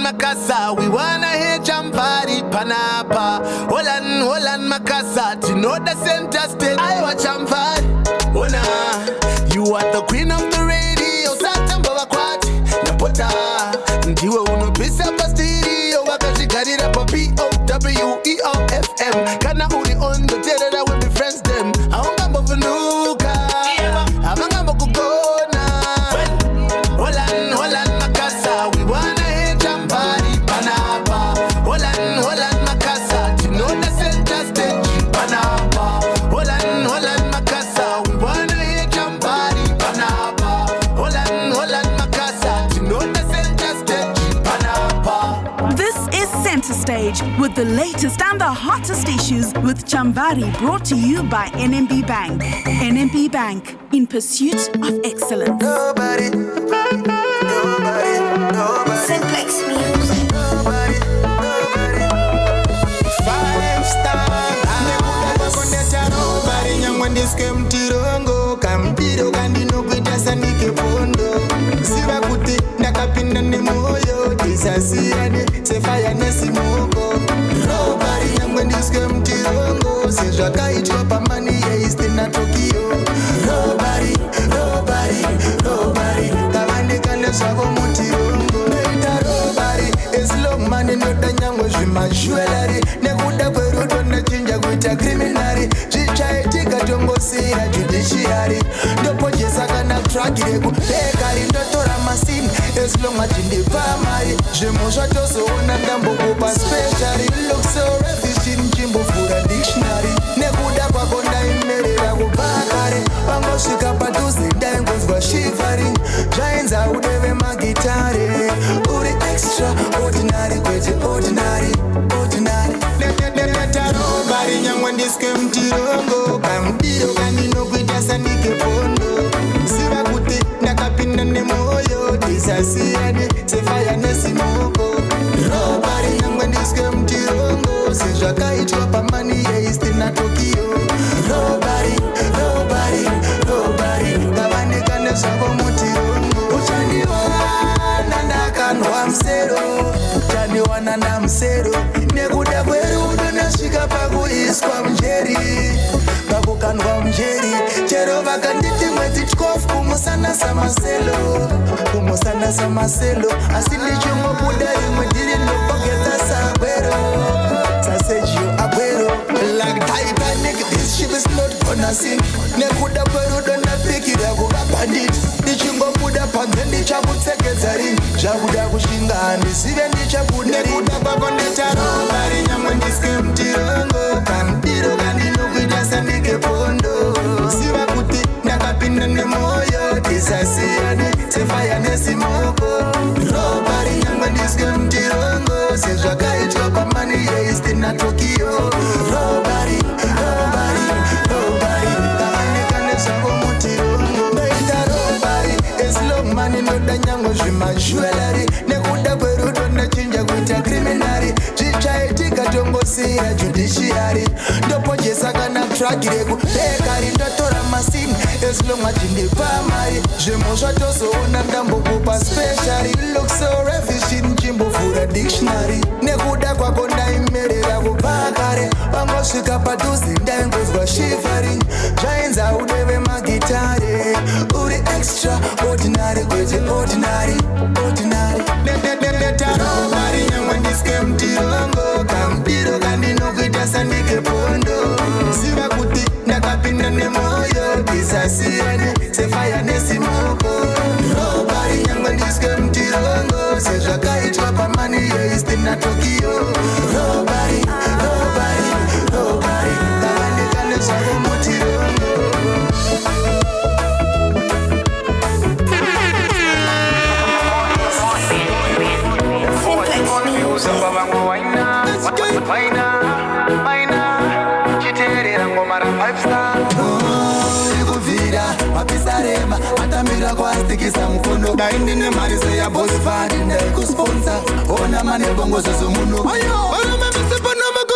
Makasa, we wanna hear Chamvary, Panapa. Holland, Makasa, to know the Centre Stage. I watch Chamvary. Oh nah, you are the queen of the radio. Satamba wakwati, napota. Ndiwe unopisa pastiri, wakashikarira pa POWEOFM. Kana uli on the terror with the friends them. Aonga mbovunuka, abanga mbokugona. Holland, Makasa, we wanna hear Chamvary, Panapa. Holland, Makasa, to know the Centre Stage, Panapa. Holland, Makasa, we wanna hear Chamvary, Panapa. Holland, Makasa, to know the Centre Stage, Panapa. This is Centre Stage with the latest and the hottest issues with Chamvary, brought to you by NMB Bank. NMB Bank, in pursuit of excellence. Nobody. Simplex music. Nobody. 5-star. Nobody nyangwandiske mtirongo kampiro kandino kuitasa nikepondo siva kuti ndakapinda nemoyo tisasiyane sefaya nesimoko. Nobody nyangwandiske mtirongo sezvakaitwa pamani yeiste na Tokyo. Nobody kavandikane zvavo mutirongo noita robari esilomani noda nyangwe zvimajwelari nekuda kwerudo ndochinja kuita kriminari zvichaitika tongosira judiciary ndopojesa kana traki rekubekari ndotora masini esilonga tindipamari zvimo zvatozoona ndambokupa speciary look so refugee nchimbofura dictionary nekuda kwako ndaimerera kubakare pangosvika padhuze ndaingozwa shivering zvainza udeve magitare uri extraordinary kwete ordinary netarobari nyangwe ndiske mtirongo kamudiro kandinokuita sandikepondo siva kuti ndakapinda nemoyo tisasiyane sefaya nesimoko. Robari nyangwe ndiske mtirongo sezvakaitwa pamani yeiste na Tokyo. Robari ngavandikane zvavo mutirongo uchandiwana ndakanwa musero uchandiwana ndamusero nekuda kwerudo ndasvika pakuiswa munjeri pakukandwa munjeri chero vakanditi mwedzi 12 kumusanasa maselo asi ndichongobuda imwe ndiri ndopogeza sagwero sasejo agwero like Titanic this ship is not gonna sink nekuda kwerudo ndapikira kuvabandit ndichingobuda panze ndichakupfekedza rini zvakuda kushinga handizive ndichabuda nekuda kwako ndetarobari nyamwe ndiske mtirongo kamudiro kandinokuita sandikepondo siva kuti ndakapinda nemoyo tisasiyane sefaya nesimoko. Robari nyamwe ndiske mtirongo sezvakaitwa pamani yeiste na Tokyo. Robari kavandikane zvavo mutirongo noita robari esilomani noda nyangwe zvimajwelari nekuda kwerudo ndachinja kuita kriminari zvichaitika tongosira judiciary ndopojesa kana traki rekubekari ndotora masini esilomwa tindipamari zvimo zvatozoona ndambokupa speciary look so refugee nchimbofura dictionary nekuda kwako ndaimerera kubakare pangosvika padhuze ndaingozwa shivering zvainza udeve magitare uri extraordinary kwete ordinary netarobari nyangwe ndiske mtirongo kamudiro kandinokuita sandikepondo siva kuti ndakapinda nemoyo tisasiyane sefaya nesimoko. Robari nyangwe ndiske mtirongo sezvakaitwa pamani yeiste na Tokyo. Robari ngavandikane zvavo mutirongo. Ikuvira mapisarema atambira kwastikisa mukono daindine mari seya boss fund ndaikusponsor ona mane bongo zozomuno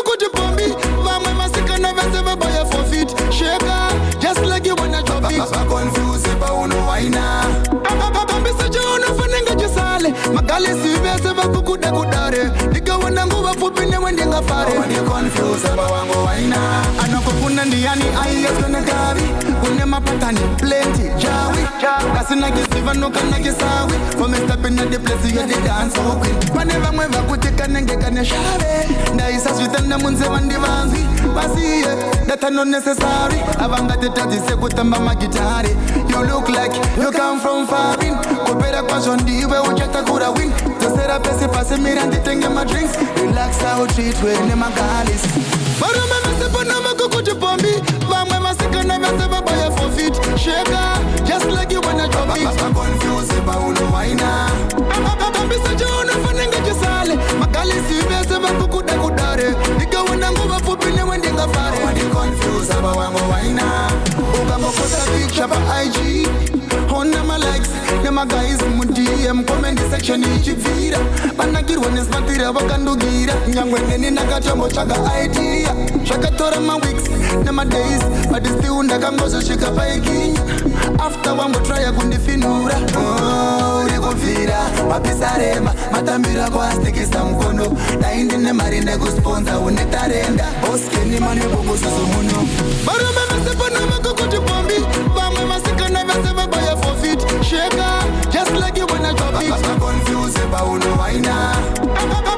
kuti bombi vamwe masikana vese vabaya forfeit sheka just like you wanna drop it confuse pauno waina abambisa chono fanenga jisale magali sivese vakukuda fare. When you confuse about wango waina. Anakopuna ndiani aiya kwenye gavi. Kune mapatani plenty jawi. Kasina kisiva nuka na kisawi. For me stepping at the place you the dance queen. Paneva mweva kutika nenge kane shave. Ndaisa switenda munze wandivanzi. Basi that are not necessary. Avanga the tati se kutamba magitari. You look like you come from farin. Kopera kwa shondi we ujeta kura win. Tosera pesi pasi mirandi tenge ma drinks. Relax out treat we ne magalis. Baru me mese panama kukuti pombi. Vamwe masika na vese babaya for feet. Shaker, just like you wanna drop it. I'm confused about uno waina. Bambisa jona fanenga jisale. Magalisi vese bakukuda kudare. Nika wana nguva fupine wendinga fare. When you confused about wango waina. Ugambo kosa picture pa IG. On my likes, my guys in DM comment section ichivira. Panagir when is material wakandugira. Young when any nagatambo chaga idea. Shakatora my weeks, my days, but it's still nagangozo shika paiking. After one more try kundi finura. Oh, rekofira, mapisarema, matambira kwa stikisa mkono. Na indi ne marine kusponza unetarenda. Oskeni mani bongo susumono. Barama mesepa na makukuti pombi. Vamwe masika na veseva baya for feet. Shaker, just like you wanna drop it. I'm confused about uno waina.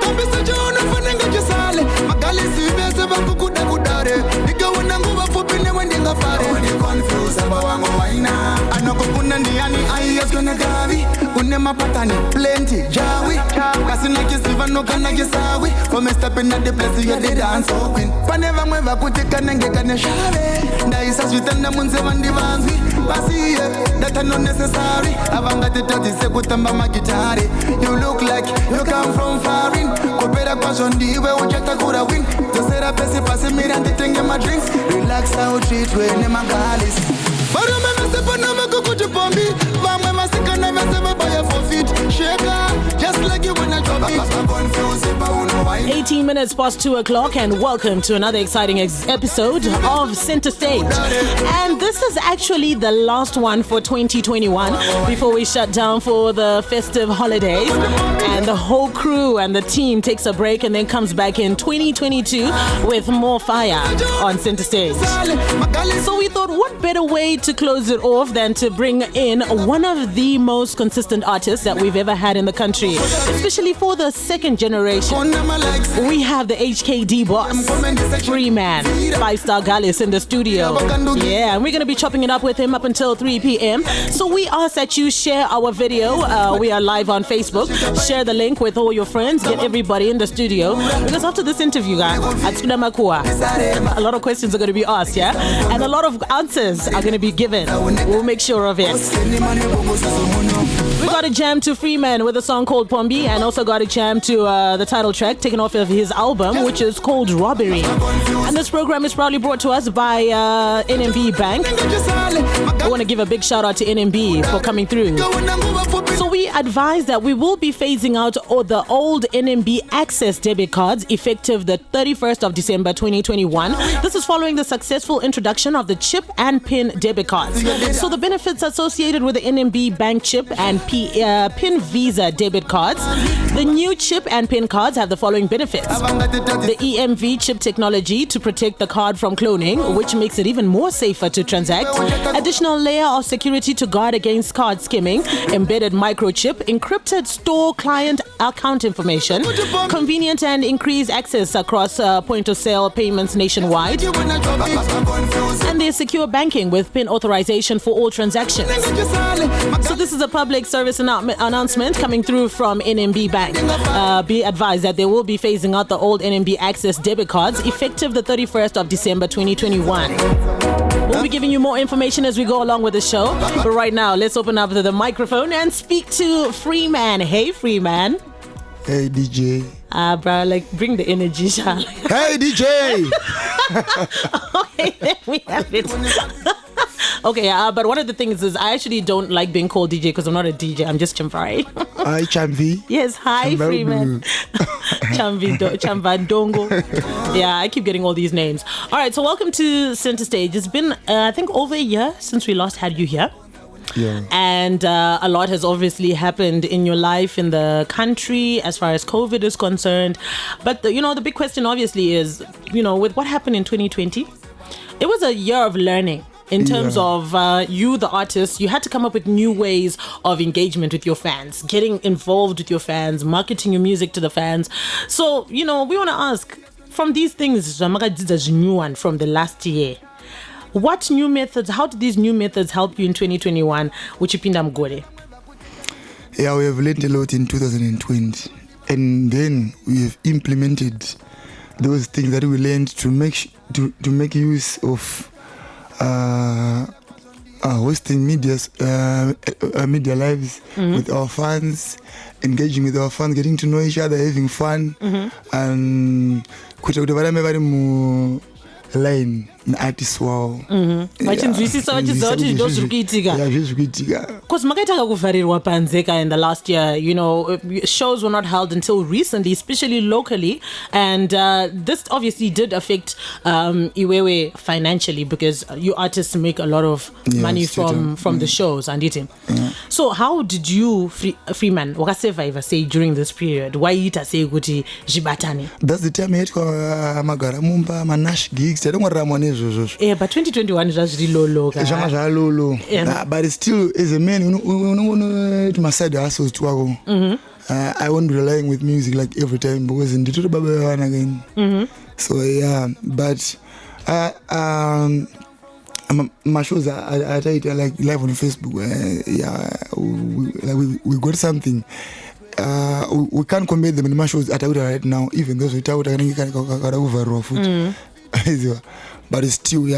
Bambisa jona fanenga jisale. Magalisi veseva kukuda kudare. Nika wana nguva fupine wendinga fare. When you confused about wango waina. Anokopuna ndiani aiya kwenye gavi. Une mapatani plenty jawi. Kasina kisiva nuka na kisawi. For me stepping at the place you the dance queen. Paneva mweva kutika nenge kane shave. Ndaisa switenda munze wandivanzi. Basi that are not necessary. Avanga the tati se kutamba magitari. You look like you come from farin. Kopera kwa shondi we ujeta kura win. Tosera pesi pasi mirandi tenge ma drinks. Relax out treat we ne magalis. Baru me mese panama kukuti pombi. Vamwe masika na vese babaya for feet. Shaker, just like you wanna drop it. I'm confused about uno waina. 18 minutes past 2 o'clock, and welcome to another exciting episode of Centre Stage. And this is actually the last one for 2021 before we shut down for the festive holidays. And the whole crew and the team takes a break and then comes back in 2022 with more fire on Centre Stage. So we thought, what better way to close it off than to bring in one of the most consistent artists that we've ever had in the country, especially for the second generation. We have the HKD boss, Freeman, 5-star Gallus in the studio. Yeah, and we're going to be chopping it up with him up until 3 p.m. So we ask that you share our video. We are live on Facebook. Share the link with all your friends. Get everybody in the studio. Because after this interview, guys, a lot of questions are going to be asked, yeah? And a lot of answers are going to be given. We'll make sure of it. We got a jam to Freeman with a song called Pombi, and also got a jam to the title track taken off of his album, which is called Robbery. And this program is proudly brought to us by NMB Bank. I want to give a big shout out to NMB for coming through. So we advise that we will be phasing out the old NMB Access debit cards effective the 31st of December 2021. This is following the successful introduction of the chip and PIN debit cards. So the benefits associated with the NMB Bank chip and PIN Visa debit cards. The new chip and PIN cards have the following benefits. The EMV chip technology to protect the card from cloning, which makes it even more safer to transact. Additional layer of security to guard against card skimming. Embedded microchip, encrypted store client account information. Convenient and increased access across point of sale payments nationwide. And there's secure banking with PIN authorization for all transactions. So this is a public service announcement coming through from NMB Bank. Be advised that they will be phasing out the old NMB Access debit cards effective the 31st of December 2021. We'll be giving you more information as we go along with the show. But right now, let's open up the microphone and speak to Freeman. Hey, Freeman. Hey, DJ. Bro, like, bring the energy, Charlie. Hey, DJ. Okay, there we have it. Okay, but one of the things is I actually don't like being called DJ because I'm not a DJ. I'm just Chamvary. Hi, Chamvary. Yes, hi, Freeman. Chamvandongo. Yeah, I keep getting all these names. All right, so welcome to Centre Stage. It's been, I think, over a year since we last had you here. Yeah. And a lot has obviously happened in your life, in the country, as far as COVID is concerned. But, the big question obviously is, with what happened in 2020, it was a year of learning. In terms of you, the artist, you had to come up with new ways of engagement with your fans, getting involved with your fans, marketing your music to the fans. So, we want to ask, from these things, Jamaka did a new one from the last year. What new methods, how did these new methods help you in 2021? Uchipinda Mgore? Yeah, we have learned a lot in 2020. And then we have implemented those things that we learned to make use of hosting media lives with our fans, engaging with our fans, getting to know each other, having fun, and line artist wow. Vachinzwisisa vachizoti ndozvirikuitika. Because makaitaka kuvharirwa panzeka in the last year, shows were not held until recently, especially locally, and this obviously did affect Iwewe financially, because you artists make a lot of money from the shows and it. So how did you Freeman wakasurvive say during this period? Why ita say kuti jibatani? That's the time I had magara mumba manash gigs. I don't want ramone. Yeah, but 2021 is just really low. But still, as a man, to my side hustles to go. I won't be relying with music like every time, because in the one again. So yeah, but my shows I try it like live on Facebook. We got something. We can't compare them in my shows at right now. Even those without over foot. But it's still me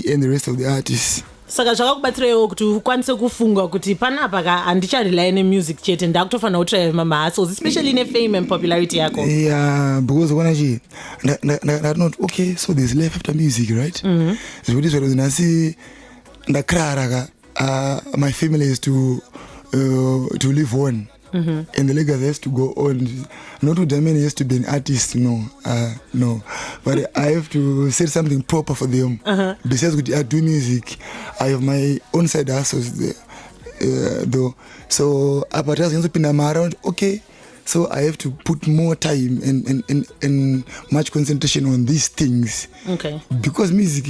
and the rest of the artists. Saka zvakakubatsirewo kuti ukwanise kufunga kuti panapa ka andicharely nemusic chete ndakutofana kutrive mahustles, especially nefame and popularity yako. Yeah, because when I not okay, so there's life after music, right? So this was nasi ndakrara my family is to live on. And the legacy has to go on. Not to the man has to be an artist, no. But I have to say something proper for them. Besides, I do music. I have my own side hustles there, though. So, I'm around. Okay, so I have to put more time and much concentration on these things. Okay. Because music,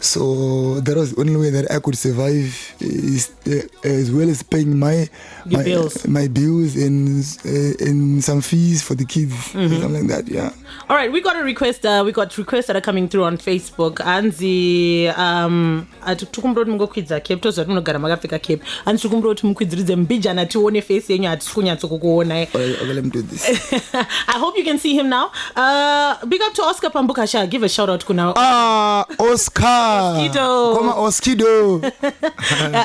so that was the only way that I could survive, is as well as paying my bills and some fees for the kids, something like that. Yeah. All right, we got a request. We got requests that are coming through on Facebook. Anzi, tukumbroti mungokwidza cape toza tunogara makapfeka cape. Anzi tukumbroti mukwidziridze mbijana tione face yenyu atikunyatso kukuona. Let me do this. I hope you can see him now. Big up to Oscar Pambukasha. Give a shout out kuna. Oscar. Oskido.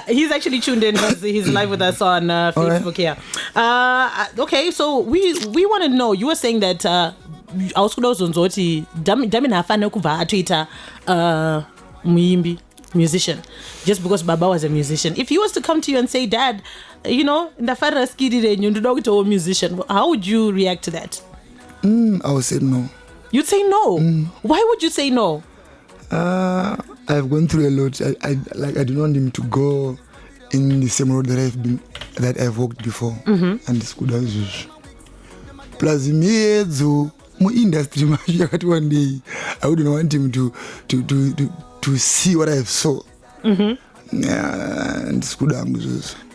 He's actually tuned in. He's live with us on Facebook here. Okay, so we want to know. You were saying that musician, just because Baba was a musician. If he was to come to you and say, Dad, musician, how would you react to that? I would say no. You'd say no? Why would you say no? I've gone through a lot. I don't want him to go in the same road that I've walked before. And this could have plus industry one day I wouldn't want him to see what I've saw. And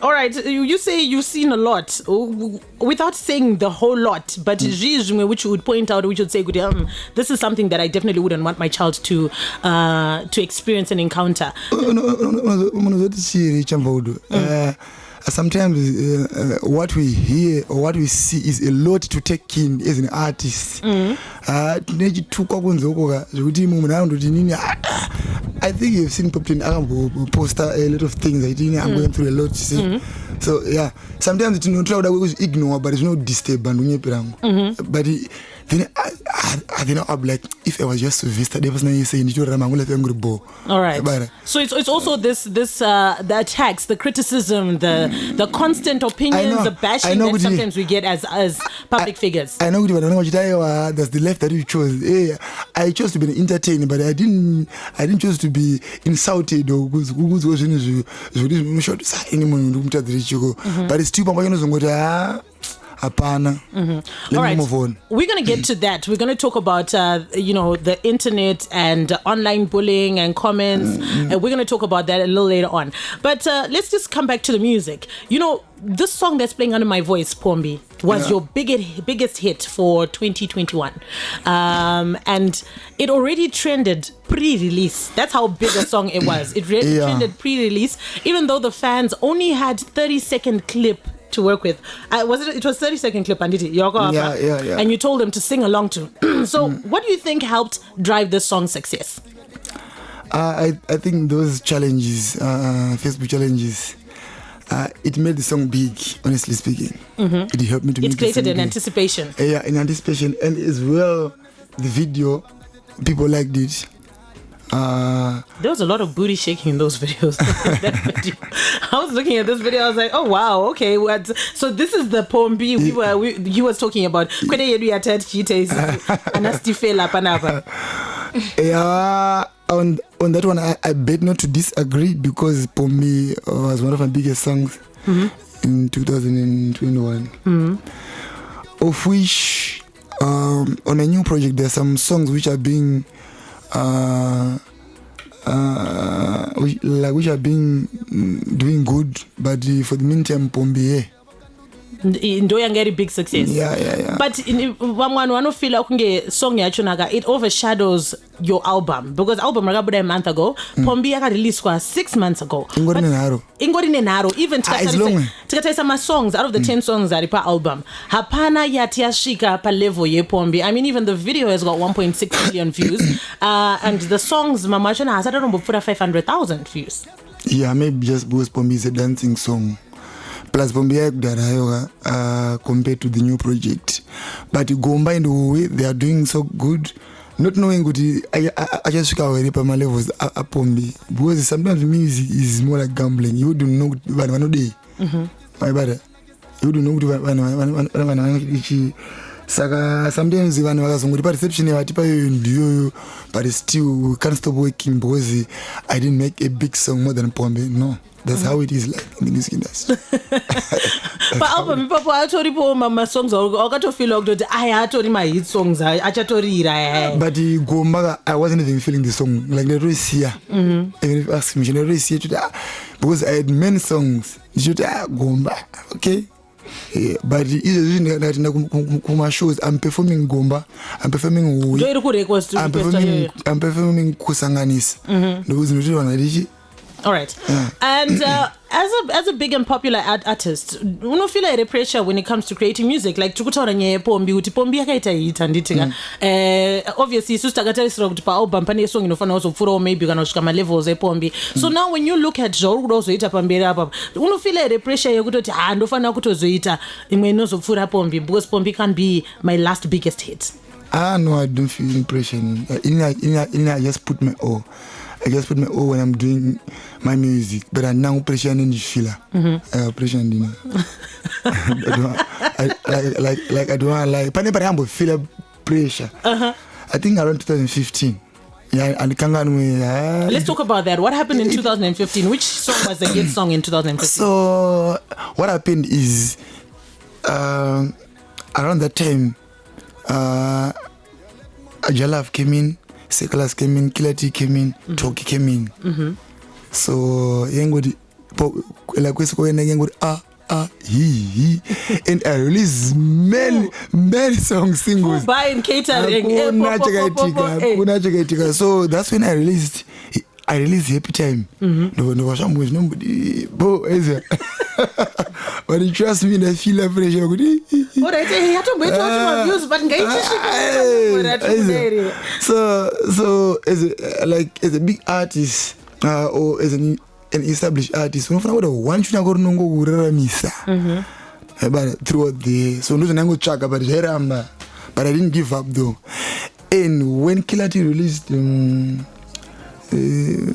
all right, you say you've seen a lot without saying the whole lot, but which you would point out, which would say, this is something that I definitely wouldn't want my child to experience and encounter. Sometimes what we hear or what we see is a lot to take in as an artist. I think you've seen poster a lot of things. I'm going through a lot. So yeah, sometimes it's not that we ignore, but it's not disturb. But then I think I'll be like, if I was just to visit the person you say, all right. So it's also this the attacks, the criticism, the constant opinions, the bashing that sometimes we get as public figures. I know, but I know what that's the left that you chose. Hey, I chose to be entertained, but I didn't choose to be insulted or but it's too Apana. All right. Move on. We're going to get to that. We're going to talk about, the internet and online bullying and comments. And we're going to talk about that a little later on. But let's just come back to the music. This song that's playing under my voice, Pombi, was your biggest hit for 2021. And it already trended pre-release. That's how big a song it was. It trended pre-release, even though the fans only had 30-second clip to work with. It was 30-second clip, Anditi. Yeah. And you told them to sing along to. So what do you think helped drive this song's success? I think those challenges, Facebook challenges, it made the song big, honestly speaking. It helped me to make it created an anticipation. Yeah, in anticipation. And as well, the video, people liked it. There was a lot of booty shaking in those videos. That video. I was looking at this video. I was like, "Oh wow, okay." So this is the Pombi he was talking about. Yeah, on that one, I bet not to disagree because Pombi was one of my biggest songs in 2021. Of which, on a new project, there are some songs which are being which are being doing good, but for the meantime, Pombi ndoya ngeri big success. Yeah. But one feel like song yachunaga it overshadows your album because album ragabuda a month ago, Pombi yaka released 6 months ago. Ingori nenaro. Even tikataisa ma songs out of the 10 songs that per album. Hapana yatiashika pa level ye Pombi. I mean, even the video has got 1.6 million views, and the songs mamachana has 500,000 views. Yeah, maybe just because Pombi is a dancing song. Plus Pombi compared to the new project, but combined way they are doing so good. Not knowing good, I just took away my levels at Pombi because sometimes music is more like gambling. You don't know one day, my brother. You don't know Saka sometimes even when reception but still we can't stop working because I didn't make a big song more than Pombi. No. That's how it is like in the music industry. But album people actually po mama songs or to feel like I actually my hit songs I actually but Gomba I wasn't even feeling the song like the race here. Even if you ask me, the race here because I had many songs. You Gomba, okay. Yeah, but it's shows I'm performing Gomba, I'm performing I'm performing Kusanganis. Those one. All right. And as a big and popular artist, you don't feel like pressure when it comes to creating music. Like tukutauranye Pombi uti Pombi yakaita yitanditika. Obviously sustakatarisira kuti pa album pane song inofana uzopfura maybe kana kusvika ma levels ePombi. So now when you look at zvauri kuzoita pamberi apa, you don't feel like pressure yekutoti ndofana kutozoita imwe inozopfura Pombi because Pombi can be my last biggest hit. No, I don't feel pressure. I just put my all. I just put my all when I'm doing my music, but I now pressure in the filler. Pressure in the I don't want like. But I'm feel pressure. I think around 2015. Yeah, and Kanganu. Let's talk about that. What happened in 2015? Which song was the hit song in 2015? So what happened is around that time, Jalaf came in. Sekalas came in, Kilati came in, Toki came in. So yengodi la kwesiko yengodi he and I released many songs singles. Buying catering. So that's when I released Happy Time. Nobody but you trust me, I feel a pressure. So as a big artist or as an established artist, we don't want to go but throughout the so no track about but I didn't give up though. And when Killer T released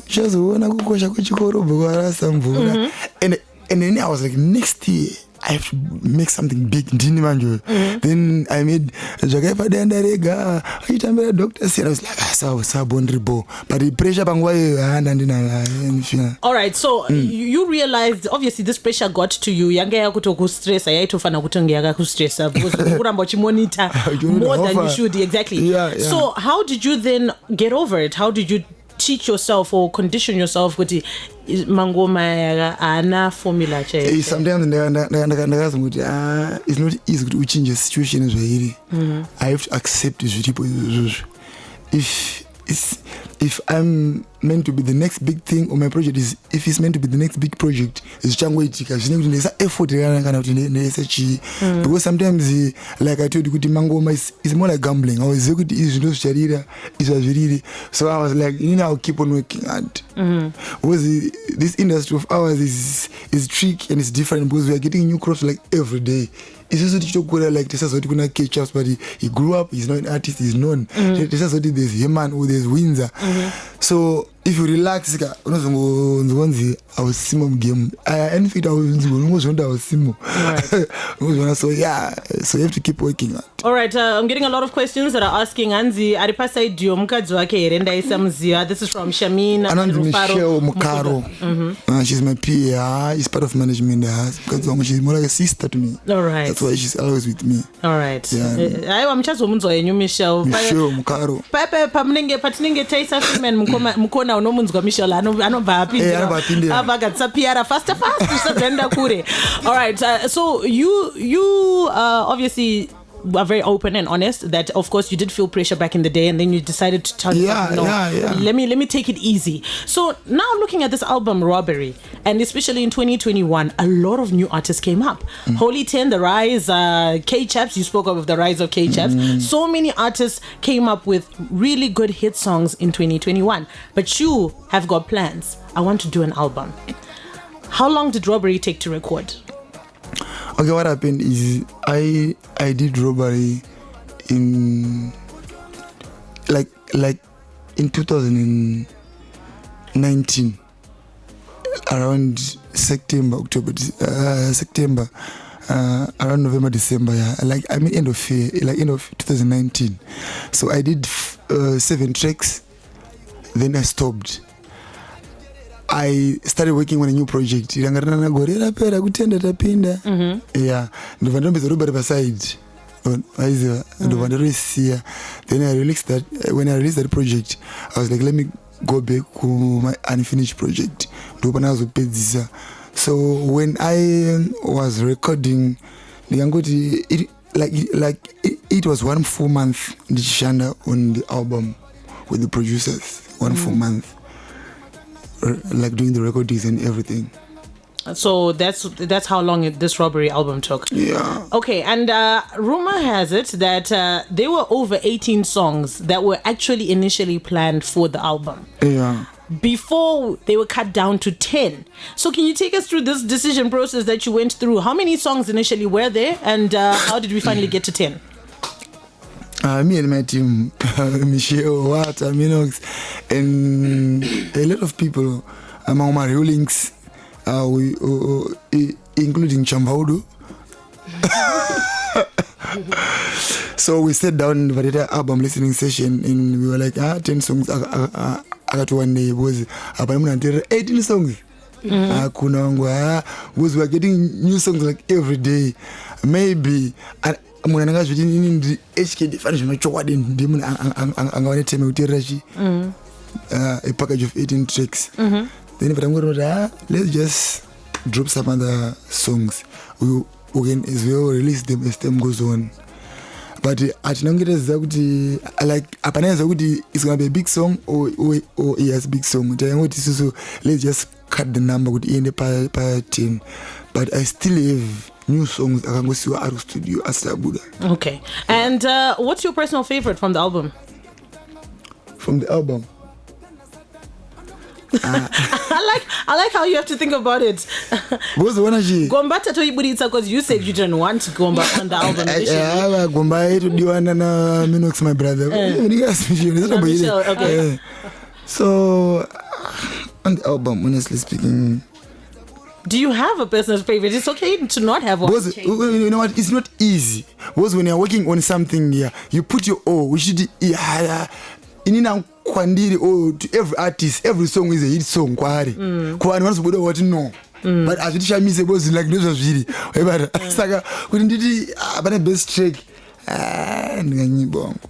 chazona kukosha kwechikoro bhukarasa mvura, and then I was like, next year I have to make something big. Then I made Jagaipa Denda Rega, I Dr. C. I was like, Sabondribo. But the pressure all right, so you realized obviously this pressure got to you. Yange yakutoku stress, ayayitofana kutongea kustress because kuramba monitor more than you should. Exactly. Yeah. So how did you then get over it? How did you teach yourself or condition yourself with the mangoma ana formula che? Sometimes it's not easy to change a situation as well. I have to accept this people. If I'm meant to be the next big thing, or my project is, if it's meant to be the next big project, it's there's effort because sometimes, like I told you, mangoma is more like gambling. I was so I was like, I'll keep on working hard. Because this industry of ours is tricky and it's different because we are getting new crops like every day. It's also like this is what you catch up, but he grew up, he's not an artist, he's known. This is what there's Heman or there's Windsor. So if you relax, I was simum game. And fit I was simum. So yeah, so you have to keep working hard. All right, I'm getting a lot of questions that are asking Anzi Aripasa idio mukadzi wake Renda Isamzia. This is from Shamin Mukaro. She's my PA. She's part of management. She's more like a sister to me. All right. That's why she's always with me. All right. Yeah. I'm just Michelle Mukaro. Pepe patinenge taisa Freeman mukona unomunzwa Michelle anobva apindira avagatsa piara fast usaenda kure. All right, so you obviously are very open and honest that of course you did feel pressure back in the day and then you decided to tell yourself, let me take it easy. So now looking at this album Robbery, and especially in 2021, a lot of new artists came up. Holy 10, The Rise, K-Chaps, you spoke of the rise of K-Chaps. So many artists came up with really good hit songs in 2021, but you have got plans. I want to do an album. How long did Robbery take to record? Okay, what happened is I did Robbery in like in 2019 around September around November, December, end of year, end of 2019. So I did 7 tracks, then I stopped. I started working on a new project. Yeah. Then I released that. When I released that project, I was like, let me go back to my unfinished project. So when I was recording, it was 1 full month on the album with the producers. 1 full month. Like doing the recordings and everything. So that's how long this Robbery album took. Yeah. Okay, and rumor has it that there were over 18 songs that were actually initially planned for the album. Yeah. Before they were cut down to 10. So can you take us through this decision process that you went through? How many songs initially were there, and how did we finally get to 10? Me and my team, Michelle, Minox, and a lot of people among my rulings, including Chamvary. So we sat down in the album listening session and we were like, 10 songs. I got one day was 18 songs. Because we are getting new songs like every day. Maybe. NMB HKD a package of 18 tracks. Then if I'm going to let's just drop some other songs. We can as well release them as time goes on. But at Nangita like it's gonna be a big song or yes, big song. So let's just cut the number with the per 10. But I still have new songs. I can go see our studio after Buddha. Okay. And what's your personal favorite from the album? From the album? I I like how you have to think about it. Because when she Gomba tatoibuditsa because you said you didn't want Gomba on the album. Gomba to do one Minox, my brother. Okay. So on the album, honestly speaking, do you have a personal favorite? It's okay to not have one. Because, you know what? It's not easy. Because when you're working on something here, you put your all. We should kwandiri to every artist, every song is a hit song. Kwani wants to what no. But as it shamise was like no really. Saka kunditi abana best track.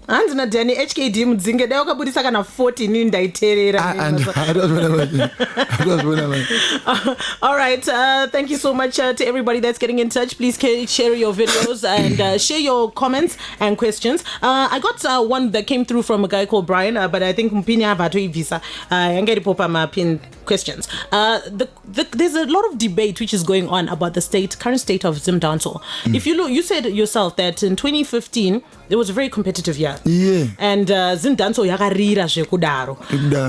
Andina Danny HKD mudzinge dai wakabudisa kana 14 ndaiterera. All right, thank you so much to everybody that's getting in touch. Please share your videos and share your comments and questions. I got one that came through from a guy called Brian, but I think Mpinya Vato Visa ngari popa ma pin questions. There's a lot of debate which is going on about the current state of Zimdancehall. If you look, you said yourself that in 2015 it was a very competitive year. Yeah. And Zimdancehall yakarira zvekudaro.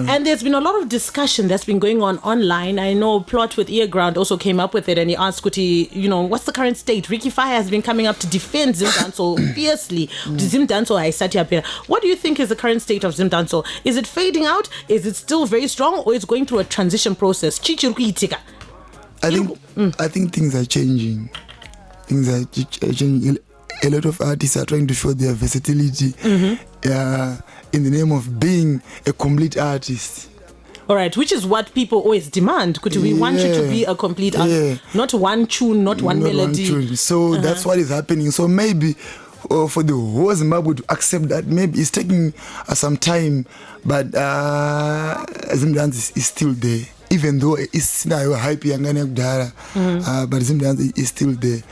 And there's been a lot of discussion that's been going on online. I know Plot with Earground also came up with it, and he asked Kuti, what's the current state? Ricky Fire has been coming up to defend Zimdancehall fiercely. Zimdancehall haisati apera. What do you think is the current state of Zimdancehall? Is it fading out? Is it still very strong, or is it going through a transition process? I think things are changing. Things are changing. A lot of artists are trying to show their versatility in the name of being a complete artist. All right, which is what people always demand. Could we want you to be a complete artist? Not one tune, not one melody. One tune. So that's what is happening. So maybe for the whole Zimbabwe to accept that, maybe it's taking some time, but Zimdance is still there. Even though it's now hype, but Zimdance is still there.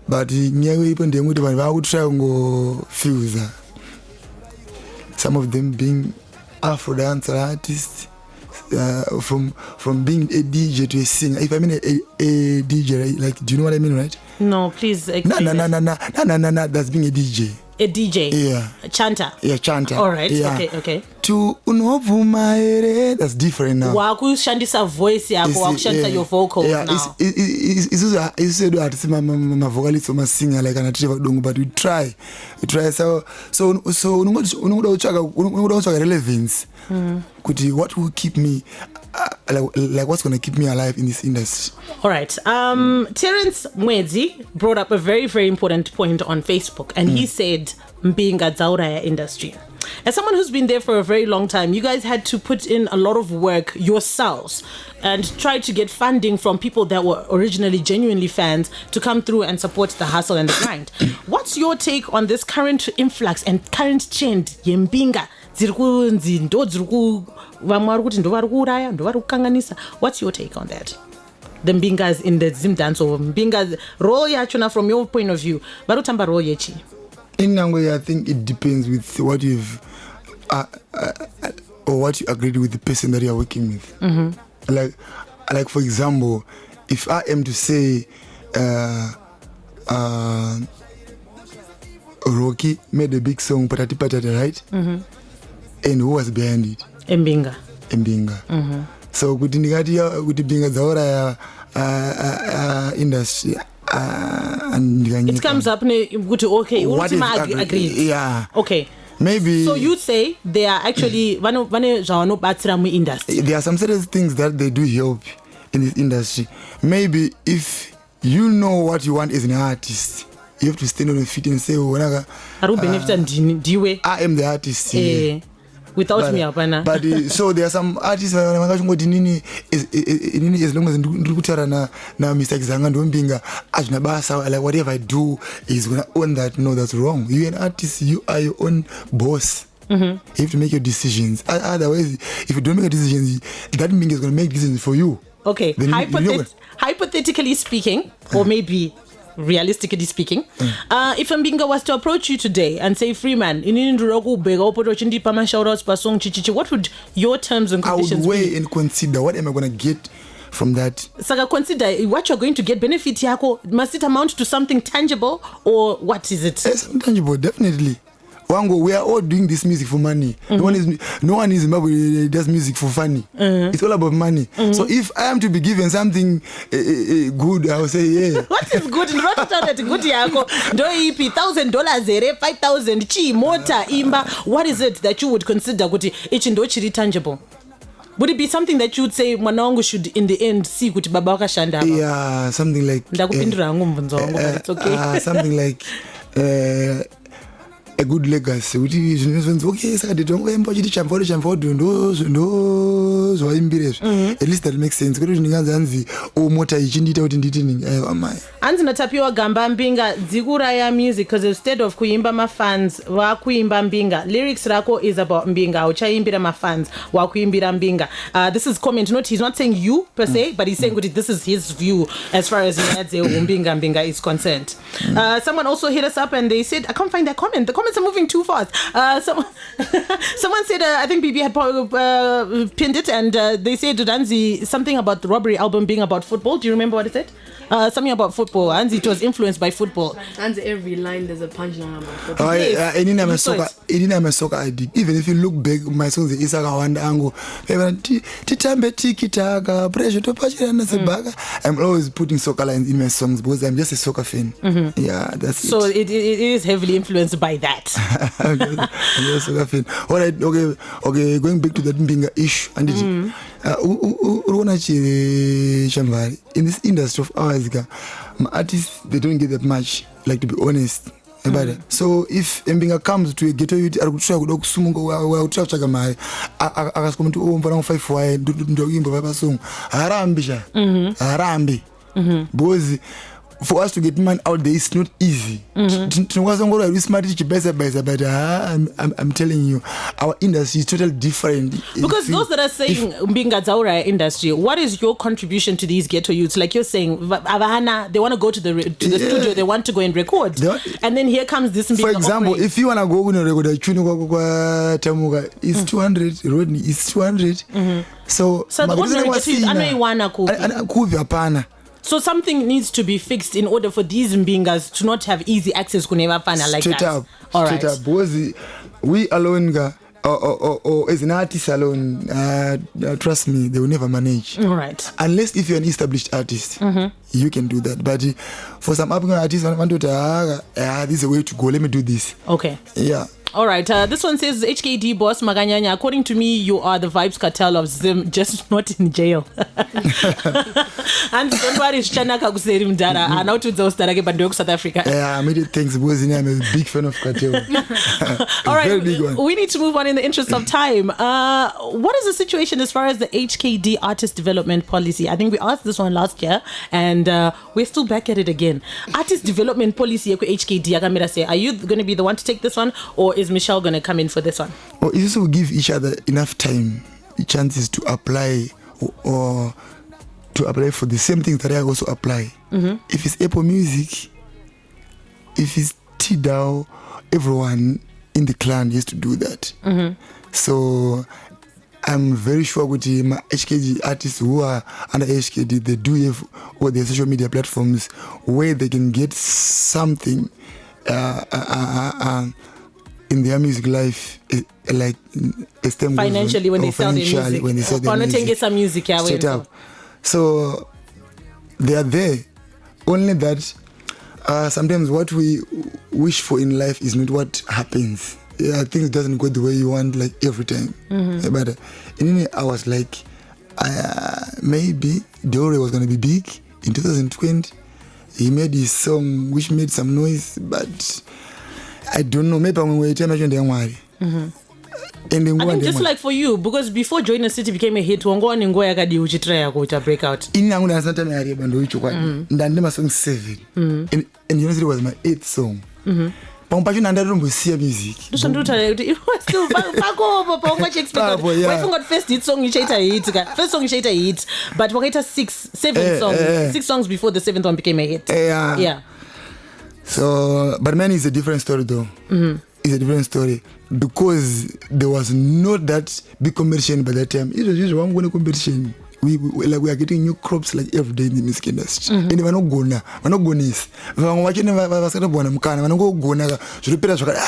But I would try to fuse some of them being Afro dancer artists, from being a DJ to a singer. If I mean a DJ, like, do you know what I mean, right? No, please explain. No, that's being a DJ. A DJ? Yeah. A chanter? Yeah, chanter. All right, yeah. Okay. To unovumaere, that's different now. Wakushandisa voice yako, wakushandisa your vocals now. It's also artists, my vocalist or my singer, like an artist, but we try. So unogoda relevance. What will keep me, like what's going to keep me alive in this industry? All right. Terence Mwezi brought up a very, very important point on Facebook, and he said, Mbinga Zauraya industry. As someone who's been there for a very long time, you guys had to put in a lot of work yourselves and try to get funding from people that were originally genuinely fans to come through and support the hustle and the grind. What's your take on this current influx and current trend? Yembinga, what's your take on that? The Mbingas in the Zimdancehall, Mbingas role yachuna from your point of view, barutamba role yechi. In Nangwe, I think it depends with what you've or what you agreed with the person that you are working with. Like for example, if I am to say Rocky made a big song Patati Patata, right? And who was behind it? Mbinga. So with Mbinga Zaura industry. It comes up okay, agreed. Yeah. Okay. Maybe. So you say they are actually industry. There are some certain things that they do help in this industry. Maybe if you know what you want as an artist, you have to stand on your feet and say, I am the artist. Without me, apana. But so there are some artists as long as ndikutara na Mr. Xanga ndombinga ajnabasa, like whatever I do is gonna own that. No, that's wrong. You're an artist, you are your own boss. You have to make your decisions. Otherwise, if you don't make decisions, that Mbinga is gonna make decisions for you. Okay. Hypothetically speaking, or maybe realistically speaking, if Mbinga was to approach you today and say, Freeman, what would your terms and conditions be? I would weigh and consider what am I going to get from that. Saka, consider what you're going to get. Benefit yako, must it amount to something tangible, or what is it? Something tangible, definitely. Wango, we are all doing this music for money. No one in Zimbabwe does music for funny. It's all about money. So if I am to be given something good, I will say, yeah. What is good? Not that good yako. Do ipi $1,000 5,000 chi mota imba. What is it that you would consider kuti ichindo chiri tangible? Would it be something that you would say mwanangu should in the end see kuti baba wakashanda? Yeah, something like ndakupindura hangu mvunzo wangu, but it's okay. Something like a good legacy. Okay, saka nditongoemba chiti chamvori ndozvaimbire. At least that makes sense. Kuti ndinganzi mota ichindita kuti nditi ningi ayo amai. Anzi natapiwa gamba mbinga dzikuraya music because instead of kuimba mafans wakuimba mbinga. Lyrics rako is about mbinga. Uchaimbira mafans wakuimbira mbinga. This is comment. He's not saying you per se, but he's saying this is his view as far as mbinga is concerned. Someone also hit us up and they said, I can't find that comment. The comments are moving too fast. Someone said, I think BB had pinned it, and they said Danzi something about the Robbery album being about football. Do you remember what it said? Something about football. And it was influenced by football. And every line there's a punchline about football. Even if you look back, my songs is Wanda Ango. Titambe tiki taka, pressure to Pachana. I'm always putting soccer lines in my songs because I'm just a soccer fan. Yeah, that's so it is heavily influenced by that. I'm just a soccer fan. All right, okay, going back to that Mbinga issue. And Chamvary, in this industry of ours, my artists, they don't get that much, like, to be honest. So if Mbinga comes to a ghetto youth, I would try to chaga mari. I come to over 5 wide, do the song. Harambi. Because for us to get man out there, it's not easy. I'm telling you, our industry is totally different. Because those that are saying Mbinga Zaura industry, what is your contribution to these ghetto youths? Like you're saying, Avahana, they want to go to the studio, they want to go and record. And then here comes this Mbinga. For example, if you want to go and record a Tamuga, it's 200, Rodney, it's 200. So the ordinary ghetto youth, I know you want to so something needs to be fixed in order for these Mbingas to not have easy access to never find like straight that. Up. All straight right. Up. Because we alone, or as an artist alone, trust me, they will never manage. All right. Unless if you're an established artist, you can do that. But for some upcoming artists, I want to this is a way to go. Let me do this. Okay. Yeah. All right. This one says, HKD boss Maganyanya, according to me, you are the Vibes cartel of Zim, just not in jail. And don't worry, Chanaka kuseri mdara. I know to those that are going to South Africa. Yeah, I made it. Thanks, because I'm a big fan of cartel. All right. Very big one. We need to move on in the interest of time. What is the situation as far as the HKD artist development policy? I think we asked this one last year, and we're still back at it again. Artist development policy, HKD. Are you going to be the one to take this one, or is Michelle going to come in for this one? Well, it's also give each other enough time, chances to apply or to apply for the same things that I also apply. If it's Apple Music, if it's Tidal, everyone in the clan has to do that. So I'm very sure with my HKD artists who are under HKD, they do have all their social media platforms where they can get something in their music life, like financially when they sell their music. When they sell their music. Get some music, yeah. Straight up. So they are there. Only that sometimes what we wish for in life is not what happens. Things doesn't go the way you want, like every time. But in I was like, maybe Dore was gonna be big in 2020. He made his song which made some noise, but I don't know. Maybe I'm going to imagine they worry. I think just like for you, because before Join the City became a hit, wango ningoya kadi uchitry to break out. In Angola, I started my bando ichukwa. Ndande my song 7, and you know it was my 8th song. Pampachu nanda rumbu siya music. It was still back over. Pampachu expect. Why forgot first hit song ichaita hit. First song ichaita hit, but wakaita 7 songs. 6 songs before the 7th one became a hit. Yeah. So, but man, it's a different story though. It's a different story because there was not that big competition by that time. It was just one competition. we are getting new crops like every day in the music industry. And we're not going this. We're watching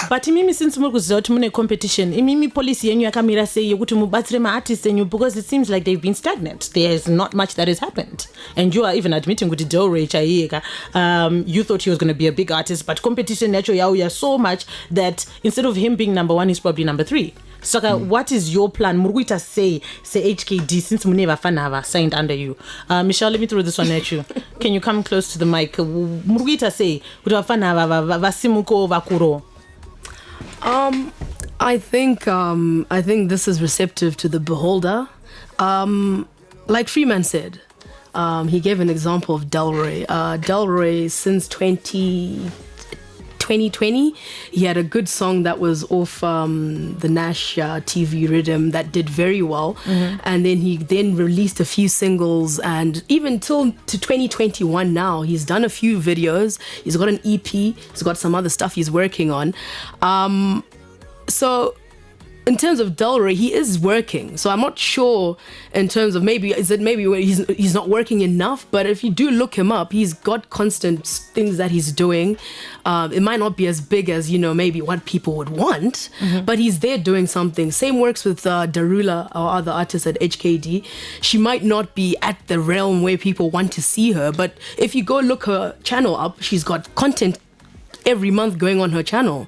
but mimi since mukuziwa mune competition, mimi policy yenyu yakamira sei yokuti mubatsire ma-artists yenyu, because it seems like they've been stagnant. There's not much that has happened. And you are even admitting kuti Delray Chayeka, you thought he was going to be a big artist, but competition naturally yauya so much that instead of him being number 1, he's probably number 3. So what is your plan? Murguita say HKD, since Muneva Fanava signed under you. Michelle, let me throw this one at you. Can you come close to the mic? Murguita say Fanava Vasimuko Vakuro. I think this is receptive to the beholder. Like Freeman said, he gave an example of Delray. Delray, since 2020, he had a good song that was off the Nash TV rhythm that did very well, and then he released a few singles, and even till to 2021 now, he's done a few videos, he's got an EP, he's got some other stuff he's working on. So in terms of Delray, he is working. So I'm not sure in terms of maybe he's not working enough. But if you do look him up, he's got constant things that he's doing. It might not be as big as, maybe what people would want, but he's there doing something. Same works with Darula, our other artist at HKD. She might not be at the realm where people want to see her, but if you go look her channel up, she's got content every month going on her channel.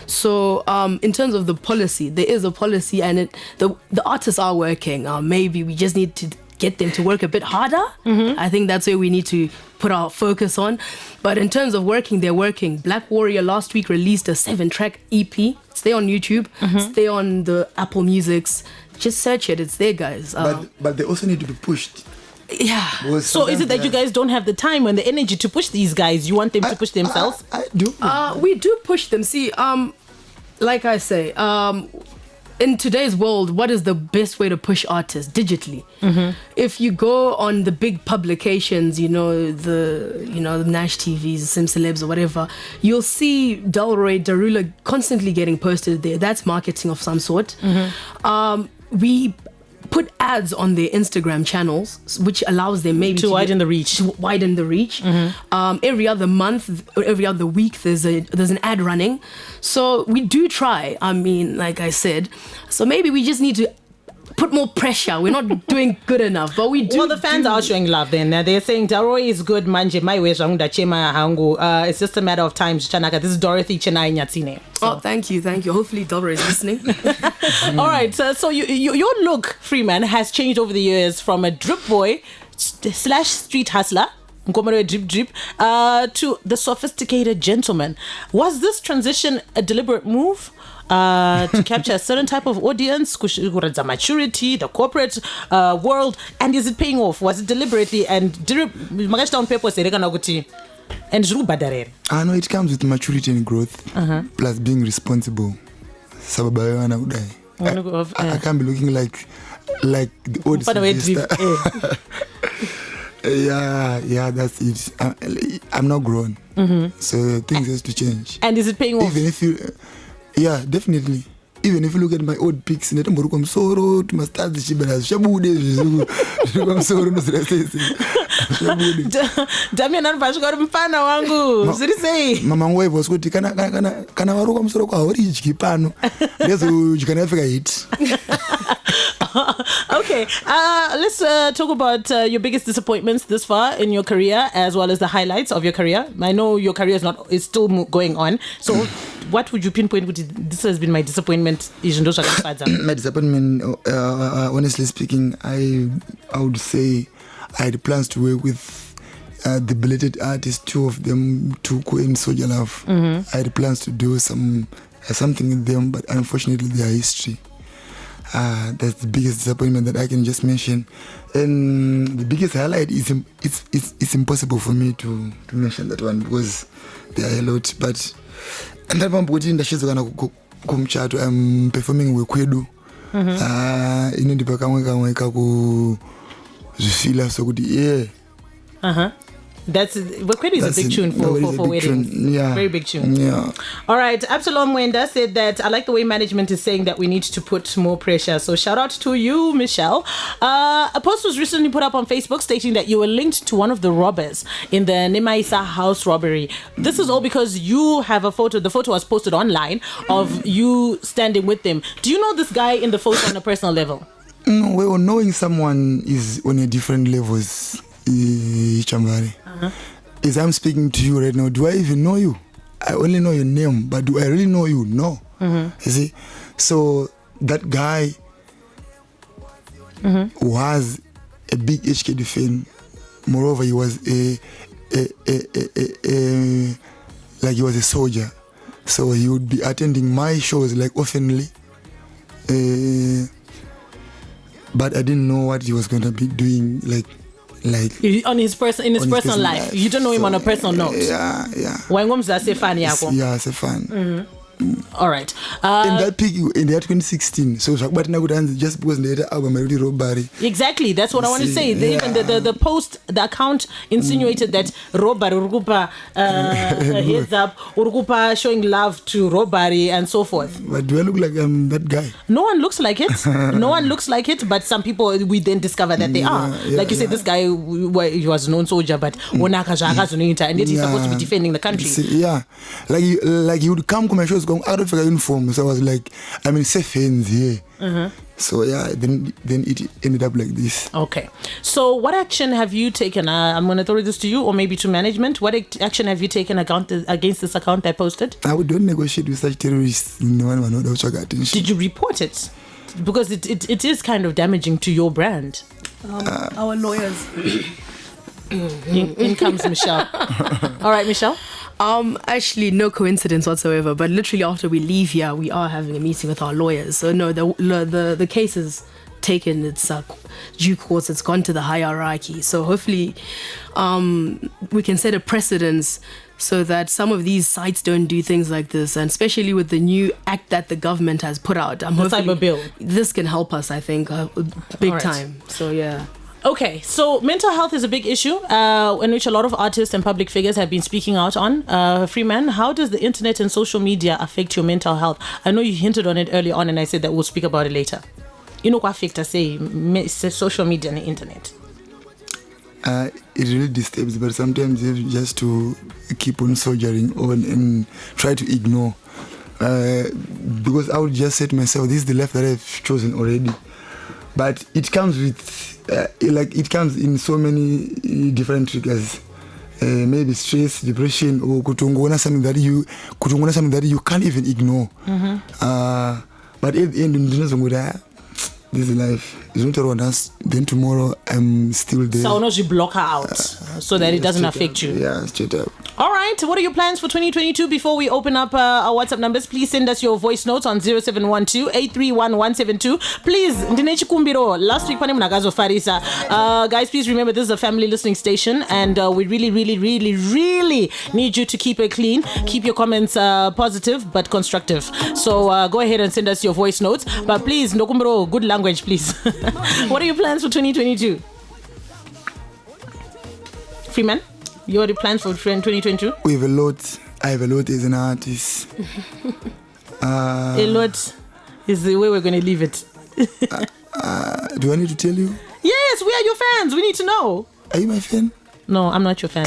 So in terms of the policy, there is a policy, and the artists are working. Maybe we just need to get them to work a bit harder. I think that's where we need to put our focus on. But in terms of working, they're working. Black Warrior last week released a 7-track EP. Stay on YouTube. Stay on the Apple Musics. Just search it. It's there, guys. But they also need to be pushed. Yeah. So is it that you guys don't have the time and the energy to push these guys? You want them to push themselves? I do. We do push them. See, like I say, in today's world, what is the best way to push artists? Digitally. If you go on the big publications, the Nash TVs, Sim Celebs or whatever, you'll see Delray, Darula constantly getting posted there. That's marketing of some sort. We put ads on their Instagram channels, which allows them maybe to widen the reach. Every other month, or every other week, there's an ad running. So we do try. I mean, like I said, so maybe we just need to put more pressure. We're not doing good enough, but we do. Well, the fans are showing love then. They're saying Delray is good, manje my way hangu. It's just a matter of time. Chanaka. This is Dorothy Chenai Nyatsine. Oh, thank you. Hopefully Delray is listening. All right, so your look, Freeman, has changed over the years from a drip boy / street hustler, drip, to the sophisticated gentleman. Was this transition a deliberate move to capture a certain type of audience, the maturity, the corporate world, and is it paying off? Was it deliberately and on purpose? And I know it comes with maturity and growth, plus being responsible. I can't be looking like the old yeah, that's it. I'm not grown, so things has to change. And is it paying off? Even if you, yeah, definitely. Even if you look at my old pics, I'm sorrow to my start the shibanas. I'm sorry, Damian and Vash got him pana wangu. What did he say? Mama wife was good. Can I waru kam soro kwa hori jikipano. Yes, you can have it. Okay, let's talk about your biggest disappointments this far in your career, as well as the highlights of your career. I know your career is still going on. So, what would you pinpoint? This has been my disappointment. My disappointment, honestly speaking, I would say I had plans to work with the belated artists, 2 of them, to in Soldier Love. I had plans to do something with them, but unfortunately, their history. That's the biggest disappointment that I can just mention. And the biggest highlight is it's impossible for me to mention that one because there are a lot. But and that one in the shows I'm performing with Kwedu. Feel so good, yeah. Vakwedi is a big tune for weddings. Yeah. Very big tune. Yeah. All right. Absalom Wenda said that I like the way management is saying that we need to put more pressure. So shout out to you, Michelle. A post was recently put up on Facebook stating that you were linked to one of the robbers in the Nemaisa house robbery. This is all because you have a photo. The photo was posted online of you standing with them. Do you know this guy in the photo on a personal level? No, well, knowing someone is on a different levels, Chamvary. As I'm speaking to you right now, do I even know you? I only know your name, but do I really know you? No. You see? So that guy was a big HKD fan. Moreover, he was like he was a soldier. So he would be attending my shows like oftenly. But I didn't know what he was going to be doing like on his personal life. You don't know him on a personal note. Yeah. Yeah, it's a fan. All right. In that peak, in the year 2016, so but now just because the album already Robbery. Exactly, that's what I want to say. Even the post, the account insinuated that Robbery Urugupa heads up Urugupa showing love to Robbery and so forth. But do I look like I'm that guy? No one looks like it. No one looks like it. But some people we then discover that they are. Like you said, this guy he was a known soldier, but and yet he's supposed to be defending the country. Like he would come to my shows going out of uniform, so I was like, I'm in safe hands here. So then it ended up like this. Okay, so what action have you taken? I'm going to throw this to you or maybe to management. What action have you taken against this account I posted? I would don't negotiate with such terrorists. Did you report it? Because it is kind of damaging to your brand. Our lawyers. In comes Michelle. All right, Michelle. Actually, no coincidence whatsoever. But literally after we leave here, we are having a meeting with our lawyers. So no, the case is taken its due course. It's gone to the hierarchy. So hopefully, we can set a precedence so that some of these sites don't do things like this. And especially with the new act that the government has put out, the cyber bill. This can help us, I think, big time. So yeah. Okay, so mental health is a big issue in which a lot of artists and public figures have been speaking out on. Freeman, how does the internet and social media affect your mental health? I know you hinted on it early on and I said that we'll speak about it later. You know what affect social media and the internet? It really disturbs, but sometimes you have just to keep on soldiering on and try to ignore. Because I would just say to myself, this is the life that I've chosen already. But it comes with it comes in so many different triggers. Maybe stress, depression, or something that you can't even ignore. But at the end, this is life. It's not around us. Then tomorrow, I'm still there. So not you block her out so that it doesn't affect you. Yeah, straight up. All right. What are your plans for 2022? Before we open up our WhatsApp numbers, please send us your voice notes on 0712-831-172. Please, last week, guys, please remember this is a family listening station, and we really, really, really, really need you to keep it clean. Keep your comments positive but constructive. So go ahead and send us your voice notes. But please, Ndokumbiro, good language, please. What are your plans for 2022? Freeman, your plans for 2022? We have a lot. I have a lot as an artist. A lot is the way we're going to leave it. Do I need to tell you? Yes, we are your fans. We need to know. Are you my fan? No, I'm not your fan.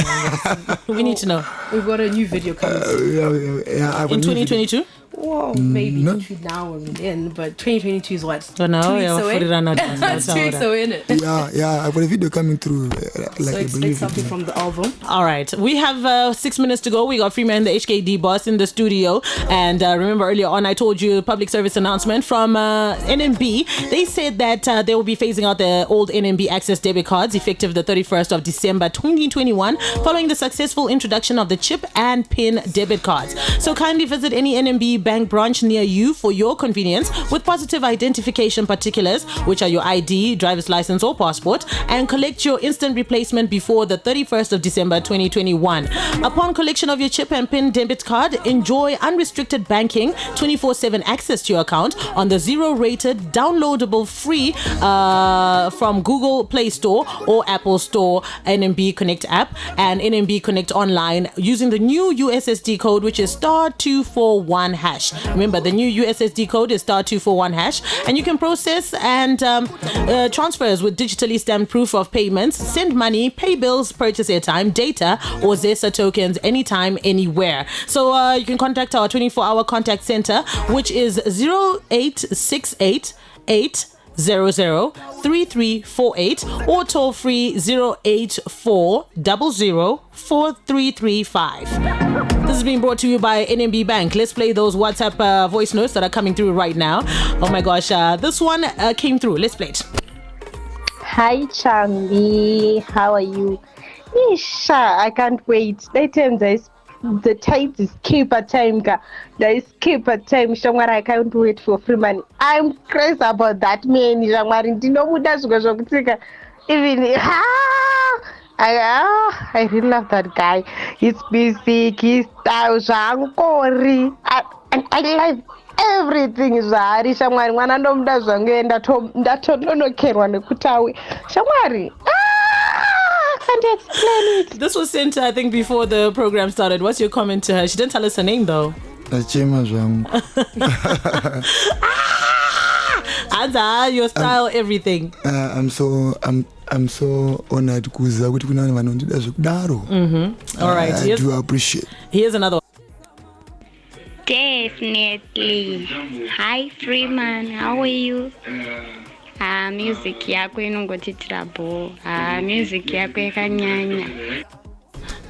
We need to know. We've got a new video coming in 2022? Well, maybe between now and then, but 2022 is what? 2 weeks away? 2 weeks away, innit? Yeah, I've got a video coming through. So expect something from the album. All right, we have 6 minutes to go. We got Freeman, the HKD boss, in the studio. And remember earlier on, I told you public service announcement from NMB. They said that they will be phasing out the old NMB Access debit cards effective the 31st of December 2021, following the successful introduction of the chip and PIN debit cards. So kindly visit any NMB Bank Bank branch near you for your convenience with positive identification particulars, which are your ID, driver's license or passport, and collect your instant replacement before the 31st of December 2021. Upon collection of your chip and PIN debit card, enjoy unrestricted banking, 24/7 access to your account on the zero-rated, downloadable, free from Google Play Store or Apple Store NMB Connect app and NMB Connect online using the new USSD code, which is *241#. Remember, the new USSD code is *241#, and you can process and transfers with digitally stamped proof of payments, send money, pay bills, purchase airtime, data, or Zesa tokens anytime, anywhere. So you can contact our 24-hour contact center, which is 0868 800-3348 or toll free 084004335. This is being brought to you by NMB Bank. Let's play those WhatsApp voice notes that are coming through right now. Oh my gosh, this one came through. Let's play it. Hi Chamvary, how are you? Isha, I can't wait. They tell me the tight is keeper time. There is keeper time. Shangwari, I can't wait for Freeman. I'm crazy about that man. Shangwari, do you know who does go? Even I really love that guy. He's busy, he's Kori. And I love everything. Zari Shangwari, when I know that's that no care when I put away. Shangwari. Can't explain it. This was sent, I think, before the program started. What's your comment to her? She didn't tell us her name though. Anza, your style, everything. I'm so honored because All right. I do appreciate. Here's another one. Definitely. Hi Freeman, how are you? Music yako inongotitira bo. Music yako yakanyanya.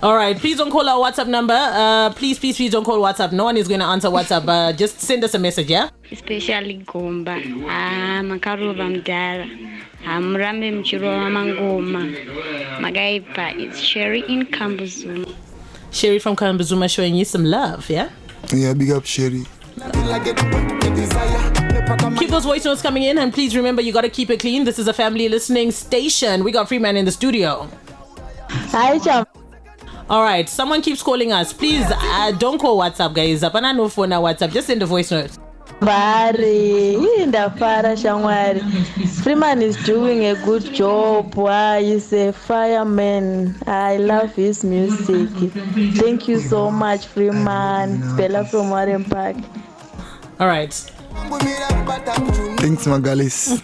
All right, please don't call our WhatsApp number. Please don't call WhatsApp. No one is going to answer WhatsApp. Just send us a message, yeah? Especially Gomba. Makaruva mdara. Mrambe mchiro mangoma. Magaipa. It's Sherry in Kambuzuma. Sherry from Kambuzuma showing you some love, yeah? Yeah, big up Sherry. Keep those voice notes coming in, and please remember you got to keep it clean. This is a family listening station. We got Freeman in the studio. Hi, Cham. All right, someone keeps calling us. Please don't call WhatsApp, guys. Apana no phone or WhatsApp. Just send a voice note. Freeman is doing a good job. He's a fireman. I love his music. Thank you so much, Freeman. Bella from Warren Park. All right. Thanks, Magalis.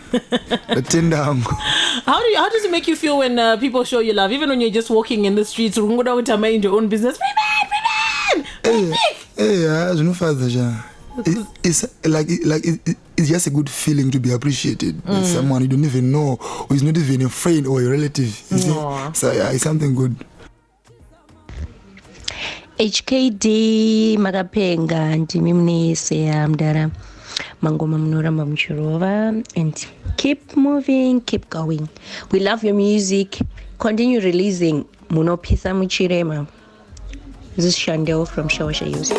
How does it make you feel when people show you love, even when you're just walking in the streets, or in your own business? Freeman! Hey, no father. It's it's just a good feeling to be appreciated by someone you don't even know, who is not even a friend or a relative. You see? So yeah, it's something good. HKD Magapenga Ndimimni Mdara Mangoma Mnoramba Mchirova, and keep moving, keep going. We love your music. Continue releasing Munopisa Muchirema. This is Chandel from Shawasha Hills.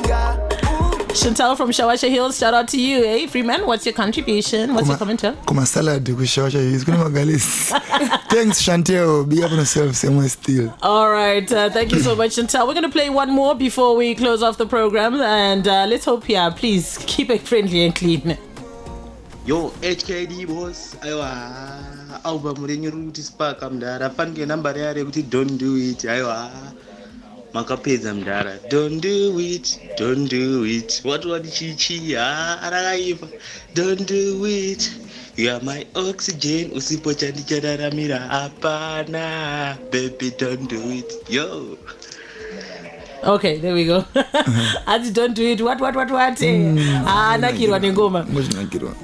Chantal from Shawasha Hills, shout out to you, eh? Freeman, what's your contribution? What's your comment? Kuma salad with Shawasha Hills. Thanks, Chantal. Be up on yourself, same still. All right, thank you so much, Chantal. We're going to play one more before we close off the program, and let's hope, please keep it friendly and clean. Yo, HKD boss. Aywa. Album renyu ruti spark amdara. Fange number yare kuti don't do it. Aywa. Makapeza mdara. Don't do it. Don't do it. What chichi aragaiva. Don't do it. You are my oxygen. Usipo chandichara mira apana. Baby, don't do it. Yo. Okay, there we go. As don't do it. What? Nakirwa Ngoma.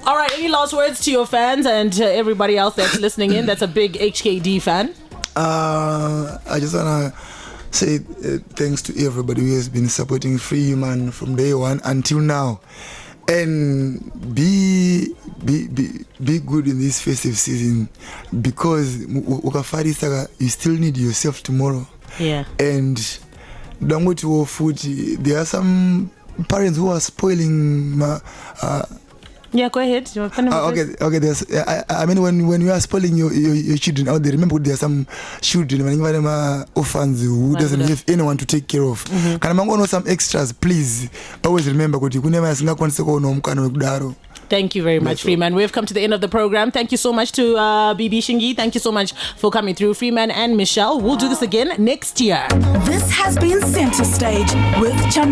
All right, any last words to your fans and everybody else that's listening in that's a big HKD fan? I just wanna say thanks to everybody who has been supporting Freeman from day one until now, and be good in this festive season, because you still need yourself tomorrow. Yeah. And there are some parents who are spoiling yeah, go ahead. Okay. There's, I mean, when you are spoiling your children out there, remember there are some children when you are orphans who doesn't have anyone to take care of. Can I know some extras, please? Always remember that you never single one second. Thank you very much, Freeman. We've come to the end of the program. Thank you so much to BB Shingi. Thank you so much for coming through, Freeman and Michelle. We'll do this again next year. This has been Centre Stage with Chamvary.